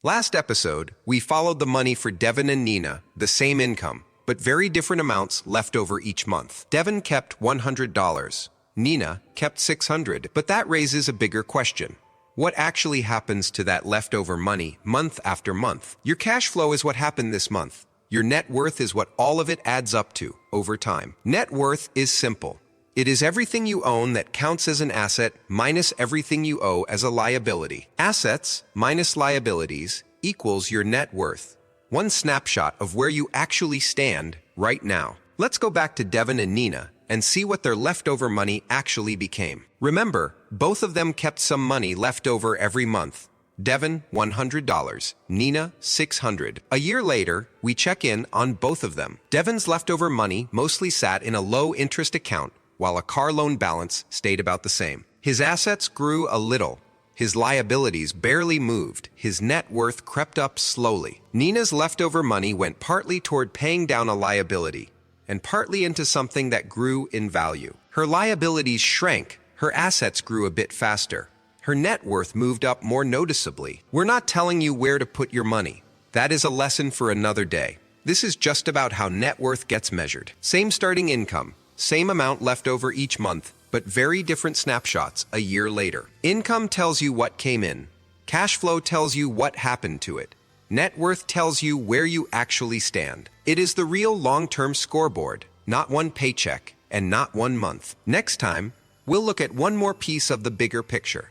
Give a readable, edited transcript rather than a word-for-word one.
Last episode, we followed the money for Devon and Nina, the same income, but very different amounts left over each month. Devon kept $100. Nina kept $600, but that raises a bigger question. What actually happens to that leftover money month after month? Your cash flow is what happened this month. Your net worth is what all of it adds up to over time. Net worth is simple. It is everything you own that counts as an asset minus everything you owe as a liability. Assets minus liabilities equals your net worth. One snapshot of where you actually stand right now. Let's go back to Devon and Nina and see what their leftover money actually became. Remember, both of them kept some money left over every month. Devon, $100. Nina, $600. A year later, we check in on both of them. Devon's leftover money mostly sat in a low-interest account, while a car loan balance stayed about the same. His assets grew a little. His liabilities barely moved. His net worth crept up slowly. Nina's leftover money went partly toward paying down a liability, and partly into something that grew in value. Her liabilities shrank. Her assets grew a bit faster. Her net worth moved up more noticeably. We're not telling you where to put your money. That is a lesson for another day. This is just about how net worth gets measured. Same starting income, same amount left over each month, but very different snapshots a year later. Income tells you what came in. Cash flow tells you what happened to it. Net worth tells you where you actually stand. It is the real long-term scoreboard, not one paycheck and not one month. Next time, we'll look at one more piece of the bigger picture.